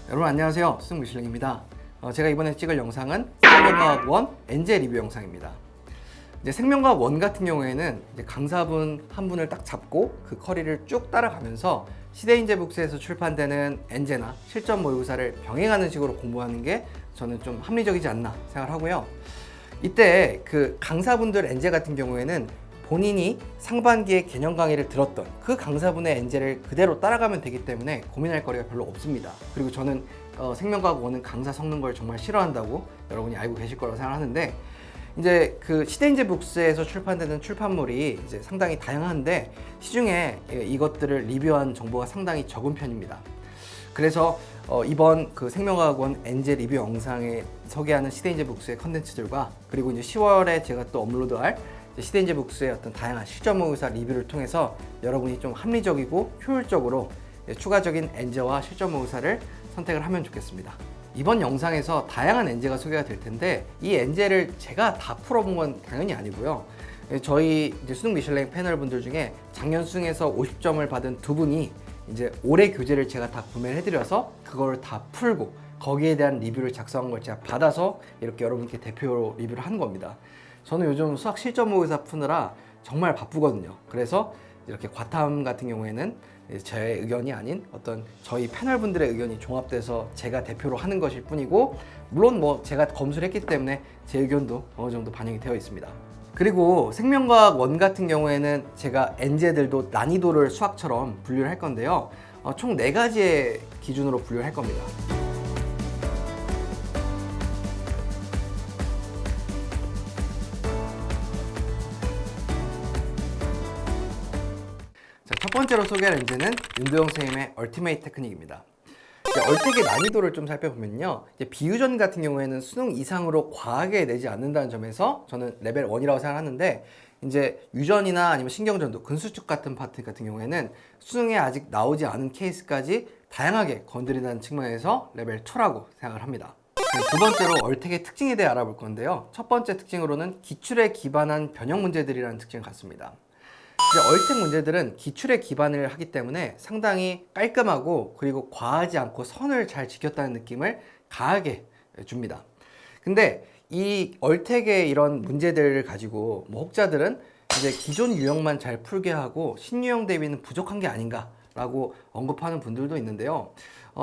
여러분 안녕하세요. 수능미실랭입니다. 제가 이번에 찍을 영상은 생명과학 1 엔제 리뷰 영상입니다. 이제 생명과학 1 같은 경우에는 이제 강사분 한 분을 딱 잡고 그 커리를 쭉 따라가면서 시대인재북스에서 출판되는 엔제나 실전 모의고사를 병행하는 식으로 공부하는 게 저는 좀 합리적이지 않나 생각을 하고요. 이때 그 강사분들 엔제 같은 경우에는 본인이 상반기에 개념 강의를 들었던 그 강사분의 엔제를 그대로 따라가면 되기 때문에 고민할 거리가 별로 없습니다. 그리고 저는 생명과학 1은 강사 섞는 걸 정말 싫어한다고 여러분이 알고 계실 거라고 생각하는데, 이제 그 시대인재북스에서 출판되는 출판물이 이제 상당히 다양한데 시중에 이것들을 리뷰한 정보가 상당히 적은 편입니다. 그래서 이번 그 생명과학 1 엔제 리뷰 영상에 소개하는 시대인재북스의 컨텐츠들과 그리고 이제 10월에 제가 또 업로드할 시대인재북스의 어떤 다양한 실전 모의고사 리뷰를 통해서 여러분이 좀 합리적이고 효율적으로 추가적인 엔제와 실전 모의고사를 선택을 하면 좋겠습니다. 이번 영상에서 다양한 엔제가 소개가 될 텐데 이 엔제를 제가 다 풀어본 건 당연히 아니고요. 저희 이제 수능 미슐랭 패널 분들 중에 작년 수능에서 50점을 받은 두 분이 이제 올해 교재를 제가 다 구매를 해드려서 그걸 다 풀고 거기에 대한 리뷰를 작성한 걸 제가 받아서 이렇게 여러분께 대표로 리뷰를 한 겁니다. 저는 요즘 수학 실전 모의고사 푸느라 정말 바쁘거든요. 그래서 이렇게 과탐 같은 경우에는 제 의견이 아닌 어떤 저희 패널 분들의 의견이 종합돼서 제가 대표로 하는 것일 뿐이고, 물론 뭐 제가 검수를 했기 때문에 제 의견도 어느 정도 반영이 되어 있습니다. 그리고 생명과학 1 같은 경우에는 제가 엔제들도 난이도를 수학처럼 분류를 할 건데요. 총 4가지의 기준으로 분류를 할 겁니다. 첫 번째로 소개할 엔제는 윤도영 선생님의 얼티메이트 테크닉입니다. 얼텍의 난이도를 좀 살펴보면요, 비유전 같은 경우에는 수능 이상으로 과하게 내지 않는다는 점에서 저는 레벨 1이라고 생각하는데, 이제 유전이나 아니면 신경전도, 근수축 같은 파트 같은 경우에는 수능에 아직 나오지 않은 케이스까지 다양하게 건드린다는 측면에서 레벨 2라고 생각을 합니다. 두 번째로 얼텍의 특징에 대해 알아볼 건데요, 첫 번째 특징으로는 기출에 기반한 변형 문제들이라는 특징을 갖습니다. 이제 얼텍 문제들은 기출에 기반을 하기 때문에 상당히 깔끔하고 그리고 과하지 않고 선을 잘 지켰다는 느낌을 강하게 줍니다. 근데 이 얼텍의 이런 문제들을 가지고 뭐 혹자들은 이제 기존 유형만 잘 풀게 하고 신유형 대비는 부족한 게 아닌가 라고 언급하는 분들도 있는데요.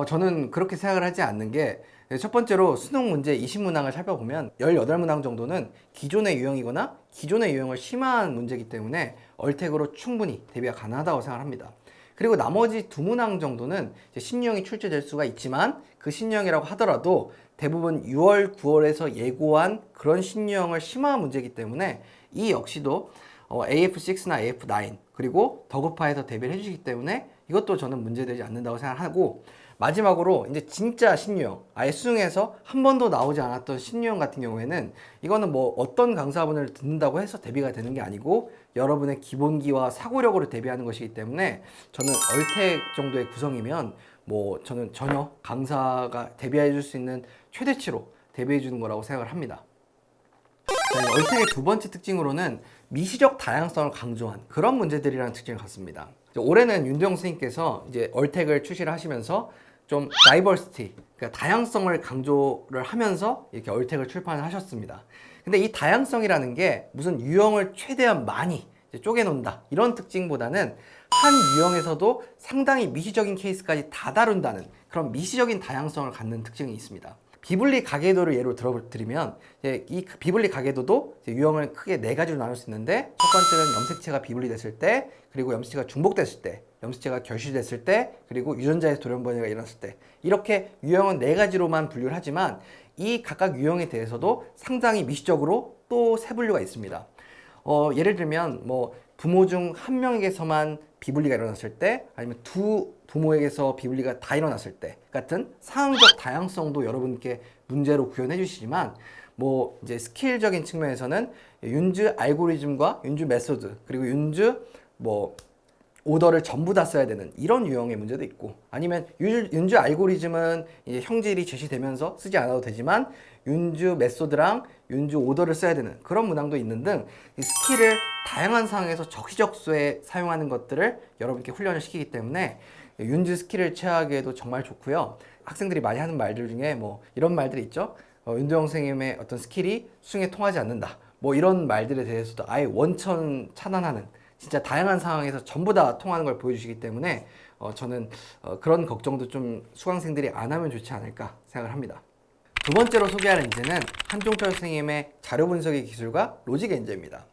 저는 그렇게 생각을 하지 않는 게, 첫 번째로 수능 문제 20문항을 살펴보면 18문항 정도는 기존의 유형이거나 기존의 유형을 심화한 문제이기 때문에 얼텍으로 충분히 대비가 가능하다고 생각합니다. 그리고 나머지 2문항 정도는 이제 신유형이 출제될 수가 있지만 그 신유형이라고 하더라도 대부분 6월, 9월에서 예고한 그런 신유형을 심화한 문제이기 때문에 이 역시도 AF6나 AF9 그리고 더그파에서 대비를 해주시기 때문에 이것도 저는 문제되지 않는다고 생각하고, 마지막으로 이제 진짜 신유형, 아예 수능에서 한 번도 나오지 않았던 신유형 같은 경우에는 이거는 뭐 어떤 강사분을 듣는다고 해서 대비가 되는 게 아니고 여러분의 기본기와 사고력으로 대비하는 것이기 때문에 저는 얼텍 정도의 구성이면 뭐 저는 전혀 강사가 대비해 줄 수 있는 최대치로 대비해 주는 거라고 생각을 합니다. 얼텍의 두 번째 특징으로는 미시적 다양성을 강조한 그런 문제들이라는 특징을 갖습니다. 올해는 윤도영 선생님께서 이제 얼텍을 출시를 하시면서 좀 다이버시티, 그러니까 다양성을 강조를 하면서 이렇게 얼텍을 출판을 하셨습니다. 근데 이 다양성이라는 게 무슨 유형을 최대한 많이 쪼개놓는다 이런 특징보다는 한 유형에서도 상당히 미시적인 케이스까지 다 다룬다는 그런 미시적인 다양성을 갖는 특징이 있습니다. 비분리 가계도를 예로 들어드리면 이 비분리 가계도도 유형을 크게 4가지로 나눌 수 있는데, 첫 번째는 염색체가 비분리됐을 때, 그리고 염색체가 중복됐을 때, 염색체가 결실됐을 때, 그리고 유전자에서 돌연변이가 일어났을 때, 이렇게 유형은 4가지로만 분류를 하지만 이 각각 유형에 대해서도 상당히 미시적으로 또 세분류가 있습니다. 예를 들면 뭐 부모 중 한 명에게서만 비분리가 일어났을 때, 아니면 두 부모에게서 비분리가 다 일어났을 때 같은 상황적 다양성도 여러분께 문제로 구현해 주시지만, 뭐 이제 스킬적인 측면에서는 윤주 알고리즘과 윤주 메소드 그리고 윤주 뭐 오더를 전부 다 써야 되는 이런 유형의 문제도 있고, 아니면 윤주 알고리즘은 이제 형질이 제시되면서 쓰지 않아도 되지만 윤주 메소드랑 윤주 오더를 써야 되는 그런 문항도 있는 등 이 스킬을 다양한 상황에서 적시적소에 사용하는 것들을 여러분께 훈련을 시키기 때문에 윤주 스킬을 체화하기에도 정말 좋고요. 학생들이 많이 하는 말들 중에 뭐 이런 말들이 있죠. 윤도영 선생님의 어떤 스킬이 수능에 통하지 않는다. 뭐 이런 말들에 대해서도 아예 원천 차단하는 진짜 다양한 상황에서 전부 다 통하는 걸 보여주시기 때문에 저는 그런 걱정도 좀 수강생들이 안 하면 좋지 않을까 생각을 합니다. 두 번째로 소개할 엔제는 한종철 선생님의 자료 분석의 기술과 로직 엔제입니다.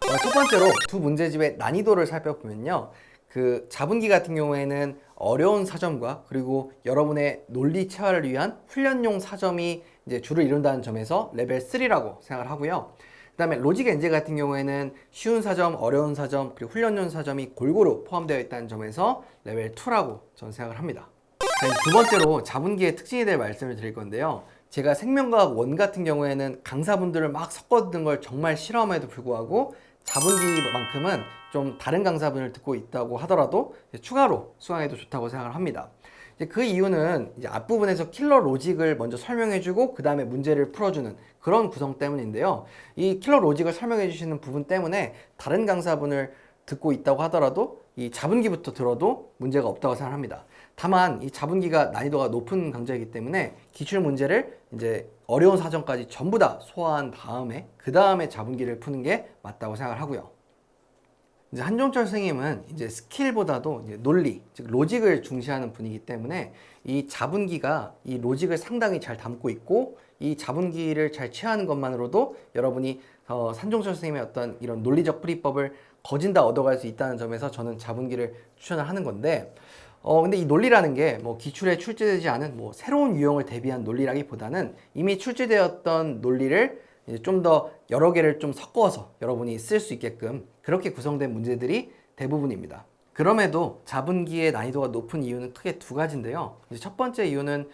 첫 번째로 두 문제집의 난이도를 살펴보면요. 그 자분기 같은 경우에는 어려운 사점과 그리고 여러분의 논리 체화를 위한 훈련용 사점이 이제 주를 이룬다는 점에서 레벨 3라고 생각을 하고요. 그 다음에 로직 엔제 같은 경우에는 쉬운 사점, 어려운 사점, 그리고 훈련용 사점이 골고루 포함되어 있다는 점에서 레벨 2라고 저는 생각을 합니다. 두 번째로 자분기의 특징에 대해 말씀을 드릴 건데요. 제가 생명과학 1 같은 경우에는 강사분들을 막 섞어 듣는 걸 정말 싫어함에도 불구하고 자분기만큼은 좀 다른 강사분을 듣고 있다고 하더라도 추가로 수강해도 좋다고 생각을 합니다. 그 이유는 이제 앞부분에서 킬러 로직을 먼저 설명해주고 그 다음에 문제를 풀어주는 그런 구성 때문인데요. 이 킬러 로직을 설명해주시는 부분 때문에 다른 강사분을 듣고 있다고 하더라도 이 자분기부터 들어도 문제가 없다고 생각합니다. 다만 이 자분기가 난이도가 높은 강좌이기 때문에 기출 문제를 이제 어려운 사정까지 전부 다 소화한 다음에 그 다음에 자분기를 푸는 게 맞다고 생각을 하고요. 이제 한종철 선생님은 이제 스킬보다도 이제 논리, 즉 로직을 중시하는 분이기 때문에 이 자분기가 이 로직을 상당히 잘 담고 있고 이 자분기를 잘 취하는 것만으로도 여러분이 한종철 선생님의 어떤 이런 논리적 풀이법을 거진 다 얻어갈 수 있다는 점에서 저는 자분기를 추천을 하는 건데 근데 이 논리라는 게 뭐 기출에 출제되지 않은 뭐 새로운 유형을 대비한 논리라기보다는 이미 출제되었던 논리를 좀 더 여러 개를 좀 섞어서 여러분이 쓸 수 있게끔 그렇게 구성된 문제들이 대부분입니다. 그럼에도 자분기의 난이도가 높은 이유는 크게 두 가지인데요. 첫 번째 이유는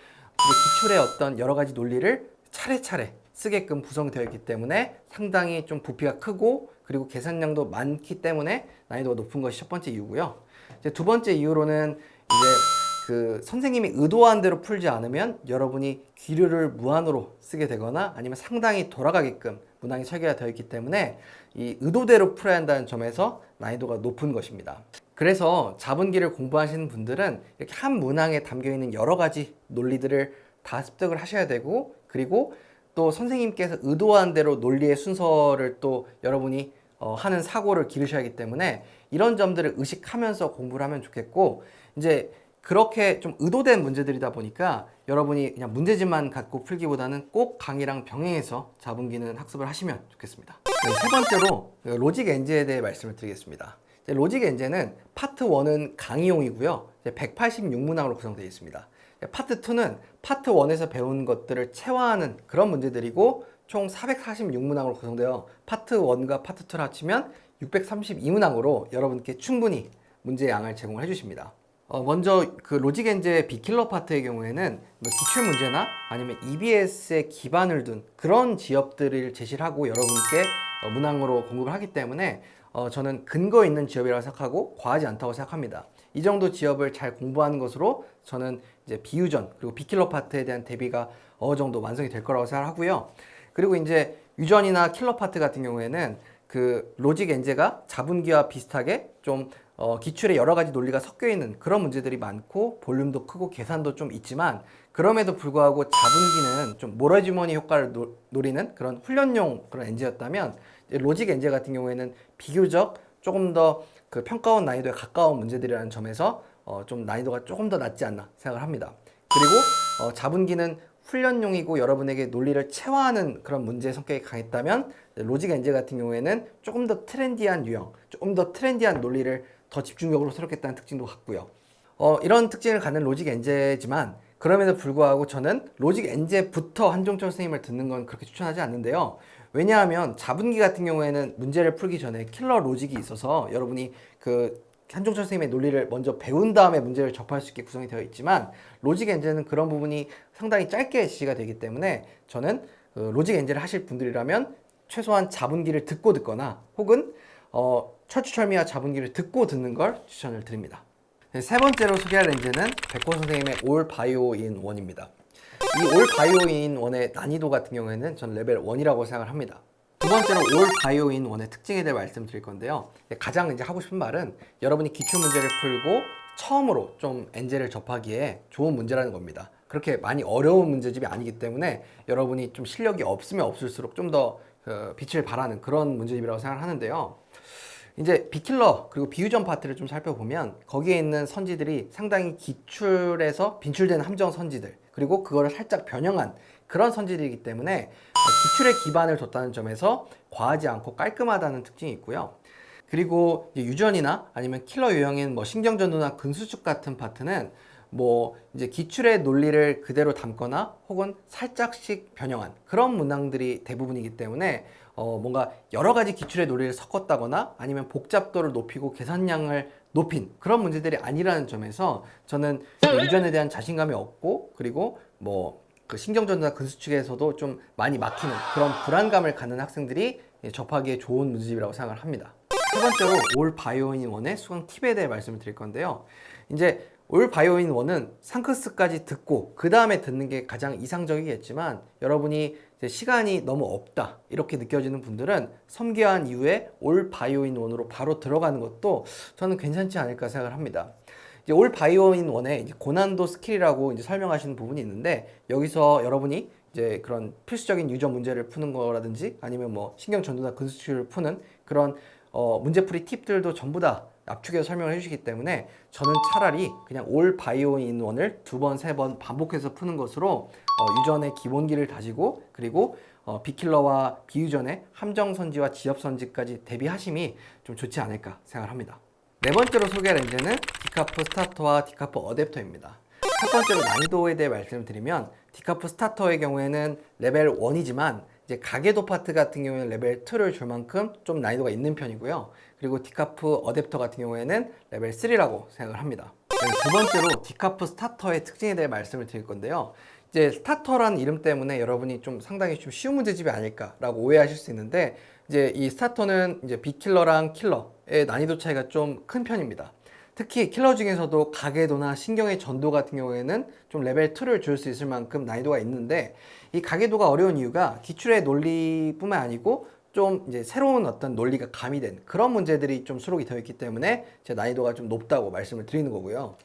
기출의 어떤 여러 가지 논리를 차례차례 쓰게끔 구성되어 있기 때문에 상당히 좀 부피가 크고 그리고 계산량도 많기 때문에 난이도가 높은 것이 첫 번째 이유고요. 이제 두 번째 이유로는 이제 그 선생님이 의도한 대로 풀지 않으면 여러분이 기류를 무한으로 쓰게 되거나 아니면 상당히 돌아가게끔 문항이 설계가 되어 있기 때문에 이 의도대로 풀어야 한다는 점에서 난이도가 높은 것입니다. 그래서 자분기를 공부하시는 분들은 이렇게 한 문항에 담겨 있는 여러 가지 논리들을 다 습득을 하셔야 되고 그리고 또 선생님께서 의도한 대로 논리의 순서를 또 여러분이 하는 사고를 기르셔야 하기 때문에 이런 점들을 의식하면서 공부를 하면 좋겠고 이제 그렇게 좀 의도된 문제들이다 보니까 여러분이 그냥 문제집만 갖고 풀기보다는 꼭 강의랑 병행해서 자분기는 학습을 하시면 좋겠습니다. 세 번째로 로직 엔제에 대해 말씀을 드리겠습니다. 로직 엔제는 파트 1은 강의용이고요. 186문항으로 구성되어 있습니다. 파트 2는 파트 1에서 배운 것들을 체화하는 그런 문제들이고 총 446문항으로 구성되어 파트 1과 파트 2를 합치면 632문항으로 여러분께 충분히 문제의 양을 제공을 해주십니다. 먼저 그 로직 엔제의 비킬러 파트의 경우에는 뭐 기출 문제나 아니면 EBS에 기반을 둔 그런 지엽들을 제시를 하고 여러분께 문항으로 공급을 하기 때문에 저는 근거 있는 지엽이라고 생각하고 과하지 않다고 생각합니다. 이 정도 지엽을 잘 공부하는 것으로 저는 이제 비유전 그리고 비킬러 파트에 대한 대비가 어느 정도 완성이 될 거라고 생각하고요. 그리고 이제 유전이나 킬러 파트 같은 경우에는 그 로직 엔제가 자분기와 비슷하게 좀 기출에 여러 가지 논리가 섞여 있는 그런 문제들이 많고 볼륨도 크고 계산도 좀 있지만 그럼에도 불구하고 자분기는 좀 모래주머니 효과를 노리는 그런 훈련용 그런 엔제였다면 로직 엔제 같은 경우에는 비교적 조금 더 그 평가원 난이도에 가까운 문제들이라는 점에서 좀 난이도가 조금 더 낮지 않나 생각을 합니다. 그리고 자분기는 훈련용이고 여러분에게 논리를 체화하는 그런 문제 성격이 강했다면 로직 엔제 같은 경우에는 조금 더 트렌디한 유형, 조금 더 트렌디한 논리를 더 집중적으로 새롭겠다는 특징도 같고요. 이런 특징을 갖는 로직 엔제지만 그럼에도 불구하고 저는 로직 엔제부터 한종철 선생님을 듣는 건 그렇게 추천하지 않는데요. 왜냐하면 자분기 같은 경우에는 문제를 풀기 전에 킬러 로직이 있어서 여러분이 그 한종철 선생님의 논리를 먼저 배운 다음에 문제를 접할 수 있게 구성이 되어 있지만 로직 엔제는 그런 부분이 상당히 짧게 지시가 되기 때문에 저는 로직 엔제를 하실 분들이라면 최소한 자분기를 듣고 듣거나 혹은 철추철미와 자분기를 듣고 듣는 걸 추천을 드립니다. 세 번째로 소개할 엔제는 백호 선생님의 올 바이오 인 1입니다. 이 올 바이오 인 1의 난이도 같은 경우에는 전 레벨 1이라고 생각을 합니다. 두 번째로 올 바이오 인 1의 특징에 대해 말씀드릴 건데요. 가장 이제 하고 싶은 말은 여러분이 기출 문제를 풀고 처음으로 좀 엔제를 접하기에 좋은 문제라는 겁니다. 그렇게 많이 어려운 문제집이 아니기 때문에 여러분이 좀 실력이 없으면 없을수록 좀 더 빛을 발하는 그런 문제집이라고 생각을 하는데요. 이제 비킬러 그리고 비유전 파트를 좀 살펴보면 거기에 있는 선지들이 상당히 기출에서 빈출된 함정 선지들, 그리고 그거를 살짝 변형한 그런 선지들이기 때문에 기출에 기반을 뒀다는 점에서 과하지 않고 깔끔하다는 특징이 있고요. 그리고 유전이나 아니면 킬러 유형인 뭐 신경전도나 근수축 같은 파트는 뭐 이제 기출의 논리를 그대로 담거나 혹은 살짝씩 변형한 그런 문항들이 대부분이기 때문에 뭔가 여러 가지 기출의 논리를 섞었다거나 아니면 복잡도를 높이고 계산량을 높인 그런 문제들이 아니라는 점에서 저는 유전에 대한 자신감이 없고, 그리고 뭐 그 신경전도나 근수축에서도 좀 많이 막히는 그런 불안감을 갖는 학생들이 접하기에 좋은 문제집이라고 생각을 합니다. 세 번째로 올 바이오인 1의 수강 팁에 대해 말씀을 드릴 건데요. 이제 올 바이오인 1은 상크스까지 듣고 그 다음에 듣는 게 가장 이상적이겠지만, 여러분이 이제 시간이 너무 없다 이렇게 느껴지는 분들은 섬기한 이후에 올 바이오인 1으로 바로 들어가는 것도 저는 괜찮지 않을까 생각을 합니다. 이제 올 바이오인 1의 이제 고난도 스킬이라고 이제 설명하시는 부분이 있는데, 여기서 여러분이 이제 그런 필수적인 유전 문제를 푸는 거라든지 아니면 뭐 신경 전도나 근수축을 푸는 그런 문제풀이 팁들도 전부 다 압축해서 설명을 해주시기 때문에 저는 차라리 그냥 올 바이오인 1을 두 번, 세 번 반복해서 푸는 것으로 유전의 기본기를 다지고, 그리고 비킬러와 비유전의 함정선지와 지엽선지까지 대비하심이 좀 좋지 않을까 생각을 합니다. 네 번째로 소개할 엔제는 디카프 스타터와 디카프 어댑터입니다. 첫 번째로 난이도에 대해 말씀을 드리면, 디카프 스타터의 경우에는 레벨 1이지만 이제 가계도 파트 같은 경우에는 레벨 2를 줄 만큼 좀 난이도가 있는 편이고요. 그리고 디카프 어댑터 같은 경우에는 레벨 3라고 생각을 합니다. 두 번째로 디카프 스타터의 특징에 대해 말씀을 드릴 건데요. 이제 스타터라는 이름 때문에 여러분이 좀 상당히 좀 쉬운 문제집이 아닐까라고 오해하실 수 있는데, 이제 이 스타터는 이제 비킬러랑 킬러의 난이도 차이가 좀 큰 편입니다. 특히 킬러 중에서도 가계도나 신경의 전도 같은 경우에는 좀 레벨 2를 줄 수 있을 만큼 난이도가 있는데, 이 가계도가 어려운 이유가 기출의 논리뿐만 아니고 좀 이제 새로운 어떤 논리가 가미된 그런 문제들이 좀 수록이 되어 있기 때문에 제 난이도가 좀 높다고 말씀을 드리는 거고요.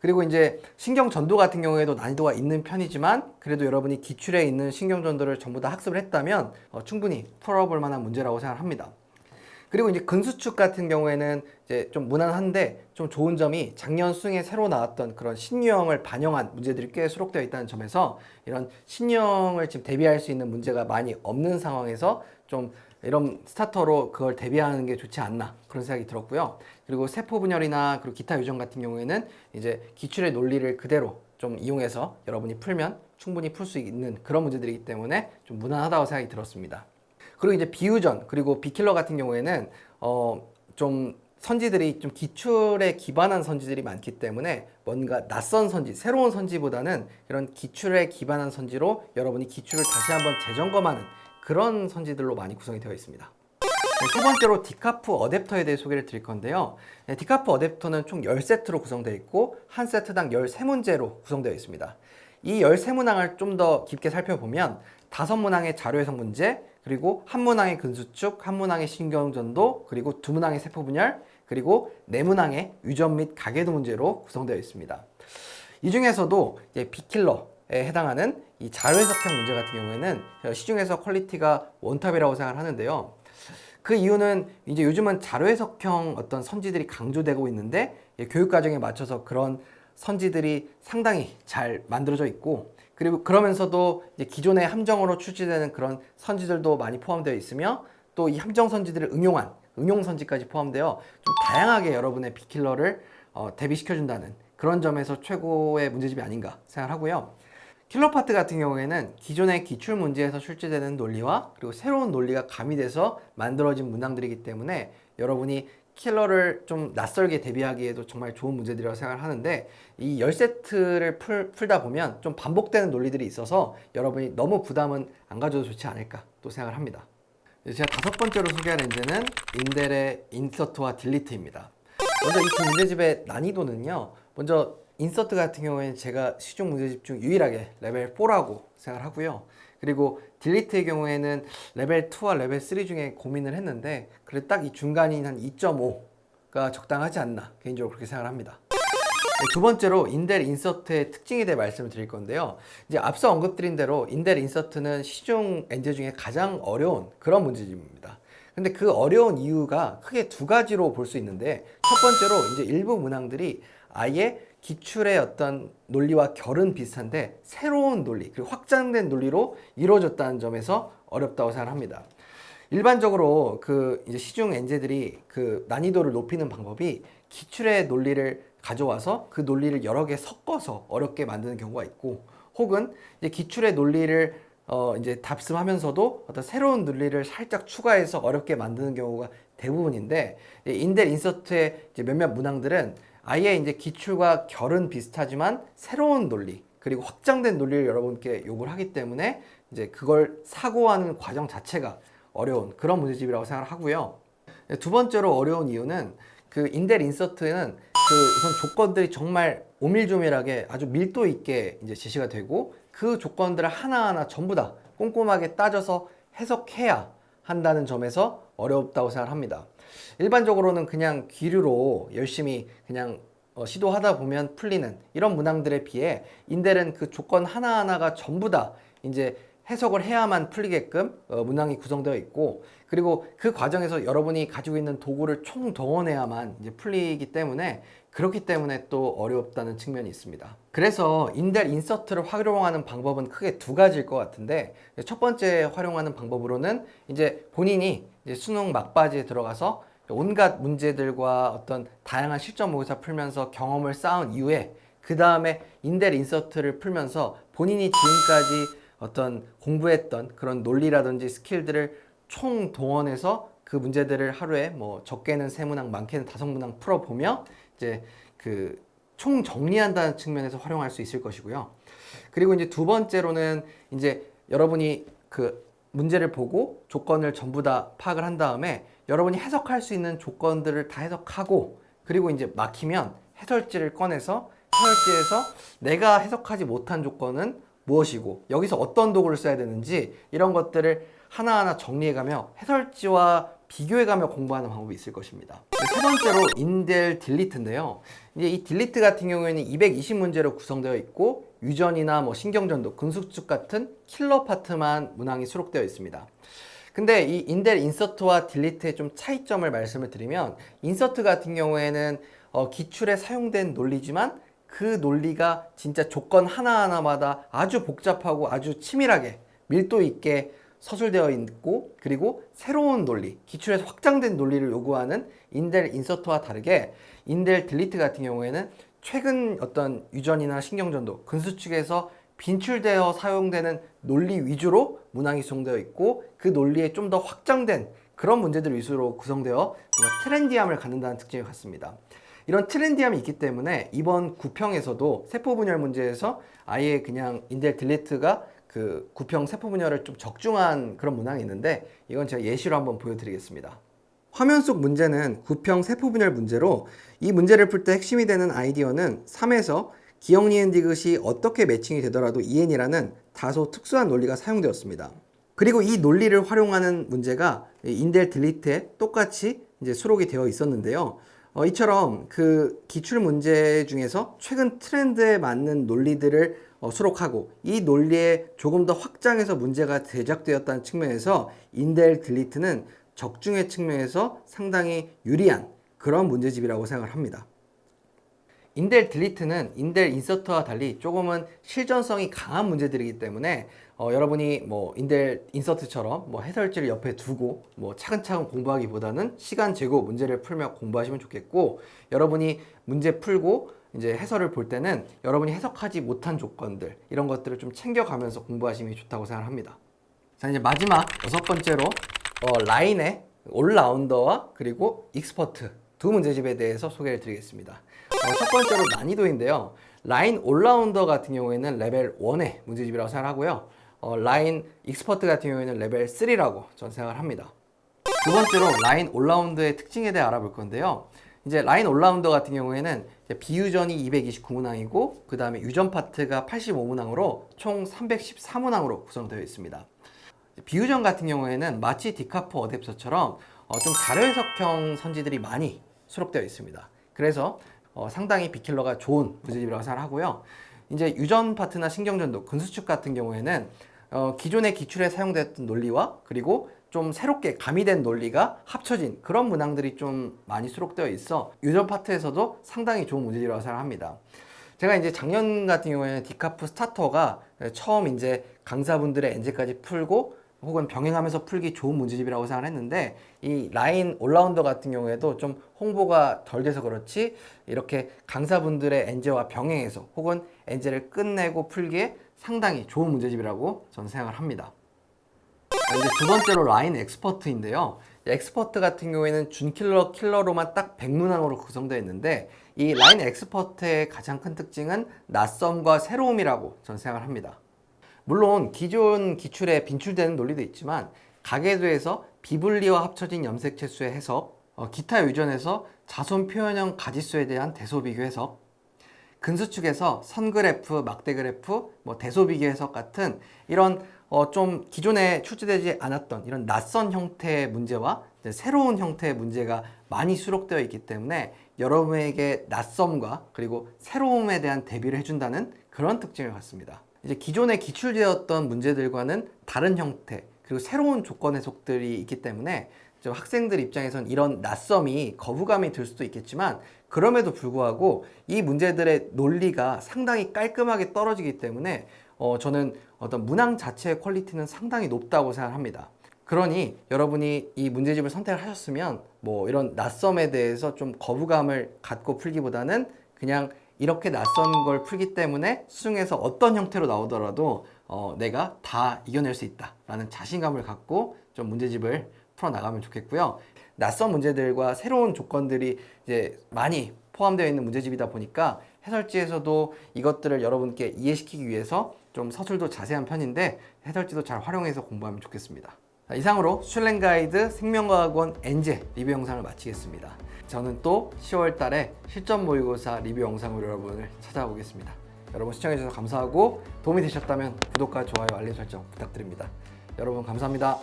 그리고 이제 신경 전도 같은 경우에도 난이도가 있는 편이지만, 그래도 여러분이 기출에 있는 신경 전도를 전부 다 학습을 했다면 충분히 풀어볼 만한 문제라고 생각합니다. 그리고 이제 근수축 같은 경우에는 이제 좀 무난한데, 좀 좋은 점이 작년 수능에 새로 나왔던 그런 신유형을 반영한 문제들이 꽤 수록되어 있다는 점에서 이런 신유형을 지금 대비할 수 있는 문제가 많이 없는 상황에서 좀 이런 스타터로 그걸 대비하는 게 좋지 않나 그런 생각이 들었고요. 그리고 세포 분열이나 그리고 기타 유전 같은 경우에는 이제 기출의 논리를 그대로 좀 이용해서 여러분이 풀면 충분히 풀 수 있는 그런 문제들이기 때문에 좀 무난하다고 생각이 들었습니다. 그리고 이제 비유전 그리고 비킬러 같은 경우에는 좀 선지들이 좀 기출에 기반한 선지들이 많기 때문에 뭔가 낯선 선지, 새로운 선지보다는 이런 기출에 기반한 선지로 여러분이 기출을 다시 한번 재점검하는 그런 선지들로 많이 구성이 되어 있습니다. 세 번째로 디카프 어댑터에 대해 소개를 드릴 건데요. 디카프 어댑터는 총 10세트로 구성되어 있고 한 세트당 13문제로 구성되어 있습니다. 이 13문항을 좀 더 깊게 살펴보면 5문항의 자료 해석 문제, 그리고 1문항의 근수축, 1문항의 신경전도, 그리고 2문항의 세포분열, 그리고 4문항의 유전 및 가계도 문제로 구성되어 있습니다. 이 중에서도 비킬러에 해당하는 이 자료 해석형 문제 같은 경우에는 시중에서 퀄리티가 원탑이라고 생각을 하는데요. 그 이유는 이제 요즘은 자료 해석형 어떤 선지들이 강조되고 있는데, 교육 과정에 맞춰서 그런 선지들이 상당히 잘 만들어져 있고, 그리고 그러면서도 이제 기존의 함정으로 출시되는 그런 선지들도 많이 포함되어 있으며, 또 이 함정 선지들을 응용한 응용 선지까지 포함되어 좀 다양하게 여러분의 비킬러를 대비시켜준다는 그런 점에서 최고의 문제집이 아닌가 생각을 하고요. 킬러 파트 같은 경우에는 기존의 기출 문제에서 출제되는 논리와 그리고 새로운 논리가 가미돼서 만들어진 문항들이기 때문에 여러분이 킬러를 좀 낯설게 대비하기에도 정말 좋은 문제들이라고 생각을 하는데, 이 10세트를 풀다 보면 좀 반복되는 논리들이 있어서 여러분이 너무 부담은 안 가져도 좋지 않을까 또 생각을 합니다. 제가 5번째로 소개할 문제는 인델의 인서트와 딜리트입니다. 먼저 이 두 문제집의 난이도는요, 먼저 인서트 같은 경우에는 제가 시중 문제집 중 유일하게 레벨 4라고 생각을 하고요. 그리고 딜리트의 경우에는 레벨 2와 레벨 3 중에 고민을 했는데, 그래도 딱 이 중간인 한 2.5가 적당하지 않나 개인적으로 그렇게 생각을 합니다. 두 번째로 인델 인서트의 특징에 대해 말씀을 드릴 건데요. 이제 앞서 언급드린 대로 인델 인서트는 시중 엔제 중에 가장 어려운 그런 문제집입니다. 근데 그 어려운 이유가 크게 두 가지로 볼 수 있는데, 첫 번째로 이제 일부 문항들이 아예 기출의 어떤 논리와 결은 비슷한데 새로운 논리, 그리고 확장된 논리로 이루어졌다는 점에서 어렵다고 생각합니다. 일반적으로 그 이제 시중 엔제들이 그 난이도를 높이는 방법이 기출의 논리를 가져와서 그 논리를 여러 개 섞어서 어렵게 만드는 경우가 있고, 혹은 이제 기출의 논리를 이제 답습하면서도 어떤 새로운 논리를 살짝 추가해서 어렵게 만드는 경우가 대부분인데, 인델 인서트의 이제 몇몇 문항들은 아예 이제 기출과 결은 비슷하지만 새로운 논리, 그리고 확장된 논리를 여러분께 요구를 하기 때문에 이제 그걸 사고하는 과정 자체가 어려운 그런 문제집이라고 생각을 하고요. 두 번째로 어려운 이유는 그 인델 인서트는 그 우선 조건들이 정말 오밀조밀하게 아주 밀도 있게 이제 제시가 되고, 그 조건들을 하나하나 전부 다 꼼꼼하게 따져서 해석해야 한다는 점에서 어렵다고 생각합니다. 일반적으로는 그냥 기류로 열심히 그냥 시도하다 보면 풀리는 이런 문항들에 비해 인델은 그 조건 하나하나가 전부 다 이제 해석을 해야만 풀리게끔 문항이 구성되어 있고, 그리고 그 과정에서 여러분이 가지고 있는 도구를 총동원해야만 이제 풀리기 때문에, 그렇기 때문에 또 어렵다는 측면이 있습니다. 그래서 인델 인서트를 활용하는 방법은 크게 두 가지일 것 같은데, 첫 번째 활용하는 방법으로는 이제 본인이 이제 수능 막바지에 들어가서 온갖 문제들과 어떤 다양한 실전 모의사 풀면서 경험을 쌓은 이후에 그 다음에 인델 인서트를 풀면서 본인이 지금까지 어떤 공부했던 그런 논리라든지 스킬들을 총동원해서 그 문제들을 하루에 뭐 적게는 3문항, 많게는 5문항 풀어보며 이제 그 총 정리한다는 측면에서 활용할 수 있을 것이고요. 그리고 이제 두 번째로는 이제 여러분이 그 문제를 보고 조건을 전부 다 파악을 한 다음에 여러분이 해석할 수 있는 조건들을 다 해석하고, 그리고 이제 막히면 해설지를 꺼내서 해설지에서 내가 해석하지 못한 조건은 무엇이고 여기서 어떤 도구를 써야 되는지 이런 것들을 하나하나 정리해가며 해설지와 비교해가며 공부하는 방법이 있을 것입니다. 세 번째로 인델 딜리트인데요. 이제 이 딜리트 같은 경우에는 220문제로 구성되어 있고 유전이나 뭐 신경전도, 근수축 같은 킬러 파트만 문항이 수록되어 있습니다. 근데 이 인델 인서트와 딜리트의 좀 차이점을 말씀을 드리면, 인서트 같은 경우에는 기출에 사용된 논리지만 그 논리가 진짜 조건 하나하나마다 아주 복잡하고 아주 치밀하게 밀도 있게 서술되어 있고, 그리고 새로운 논리, 기출에서 확장된 논리를 요구하는 인델 인서트와 다르게 인델 딜리트 같은 경우에는 최근 어떤 유전이나 신경전도, 근수축에서 빈출되어 사용되는 논리 위주로 문항이 구성되어 있고, 그 논리에 좀 더 확장된 그런 문제들 위주로 구성되어 뭔가 트렌디함을 갖는다는 특징을 갖습니다. 이런 트렌디함이 있기 때문에 이번 구평에서도 세포분열 문제에서 아예 그냥 인델 딜리트가 그 구평 세포분열을 좀 적중한 그런 문항이 있는데, 이건 제가 예시로 한번 보여드리겠습니다. 화면 속 문제는 구평 세포분열 문제로, 이 문제를 풀 때 핵심이 되는 아이디어는 3에서 기억, 니은, 디귿이 어떻게 매칭이 되더라도 EN이라는 다소 특수한 논리가 사용되었습니다. 그리고 이 논리를 활용하는 문제가 인델 딜리트에 똑같이 이제 수록이 되어 있었는데요. 이처럼 그 기출 문제 중에서 최근 트렌드에 맞는 논리들을 수록하고, 이 논리에 조금 더 확장해서 문제가 제작되었다는 측면에서 인델 딜리트는 적중의 측면에서 상당히 유리한 그런 문제집이라고 생각을 합니다. 인델 딜리트는 인델 인서트와 달리 조금은 실전성이 강한 문제들이기 때문에 여러분이 뭐 인델 인서트처럼 뭐 해설지를 옆에 두고 뭐 차근차근 공부하기보다는 시간 재고 문제를 풀며 공부하시면 좋겠고, 여러분이 문제 풀고 이제 해설을 볼 때는 여러분이 해석하지 못한 조건들, 이런 것들을 좀 챙겨가면서 공부하시면 좋다고 생각합니다. 자, 이제 마지막 6번째로 라인의 올라운더와 그리고 익스퍼트 두 문제집에 대해서 소개를 드리겠습니다. 첫 번째로 난이도인데요. 라인 올라운더 같은 경우에는 레벨 1의 문제집이라고 생각하고요. 라인 익스퍼트 같은 경우에는 레벨 3라고 저는 생각을 합니다. 두 번째로 라인 올라운더의 특징에 대해 알아볼 건데요. 이제 라인 올라운더 같은 경우에는 비유전이 229문항이고 그 다음에 유전 파트가 85문항으로 총 314문항으로 구성되어 있습니다. 비유전 같은 경우에는 마치 디카프 어댑터처럼 좀 자료 해석형 선지들이 많이 수록되어 있습니다. 그래서 상당히 빅킬러가 좋은 문제집이라고 생각하고요. 이제 유전 파트나 신경전도, 근수축 같은 경우에는 기존의 기출에 사용됐던 논리와 그리고 좀 새롭게 가미된 논리가 합쳐진 그런 문항들이 좀 많이 수록되어 있어 유전 파트에서도 상당히 좋은 문제집이라고 생각합니다. 제가 이제 작년 같은 경우에는 디카프 스타터가 처음 이제 강사분들의 엔제까지 풀고 혹은 병행하면서 풀기 좋은 문제집이라고 생각을 했는데, 이 라인 올라운더 같은 경우에도 좀 홍보가 덜 돼서 그렇지 이렇게 강사분들의 엔제와 병행해서 혹은 엔제를 끝내고 풀기에 상당히 좋은 문제집이라고 저는 생각을 합니다. 이제 두 번째로 라인 엑스퍼트인데요. 엑스퍼트 같은 경우에는 준킬러, 킬러로만 딱 100문항으로 구성되어 있는데, 이 라인 엑스퍼트의 가장 큰 특징은 낯섦과 새로움이라고 저는 생각을 합니다. 물론 기존 기출에 빈출되는 논리도 있지만 가계도에서 비분리와 합쳐진 염색체수의 해석, 기타 유전에서 자손 표현형 가지수에 대한 대소 비교 해석, 근수축에서 선그래프, 막대그래프, 대소 비교 해석 같은 이런 좀 기존에 출제되지 않았던 이런 낯선 형태의 문제와 새로운 형태의 문제가 많이 수록되어 있기 때문에 여러분에게 낯섦과 그리고 새로움에 대한 대비를 해준다는 그런 특징을 갖습니다. 이제 기존에 기출되었던 문제들과는 다른 형태 그리고 새로운 조건 해석들이 있기 때문에 학생들 입장에선 이런 낯섦이 거부감이 들 수도 있겠지만, 그럼에도 불구하고 이 문제들의 논리가 상당히 깔끔하게 떨어지기 때문에 저는 어떤 문항 자체의 퀄리티는 상당히 높다고 생각합니다. 그러니 여러분이 이 문제집을 선택을 하셨으면 이런 낯섦에 대해서 좀 거부감을 갖고 풀기보다는 그냥 이렇게 낯선 걸 풀기 때문에 수능에서 어떤 형태로 나오더라도 내가 다 이겨낼 수 있다 라는 자신감을 갖고 좀 문제집을 풀어나가면 좋겠고요. 낯선 문제들과 새로운 조건들이 이제 많이 포함되어 있는 문제집이다 보니까 해설지에서도 이것들을 여러분께 이해시키기 위해서 좀 서술도 자세한 편인데 해설지도 잘 활용해서 공부하면 좋겠습니다. 이상으로 슐랭가이드 생명과학원 엔제 리뷰 영상을 마치겠습니다. 저는 또 10월 달에 실전 모의고사 리뷰 영상으로 여러분을 찾아오겠습니다. 여러분 시청해주셔서 감사하고 도움이 되셨다면 구독과 좋아요, 알림 설정 부탁드립니다. 여러분 감사합니다.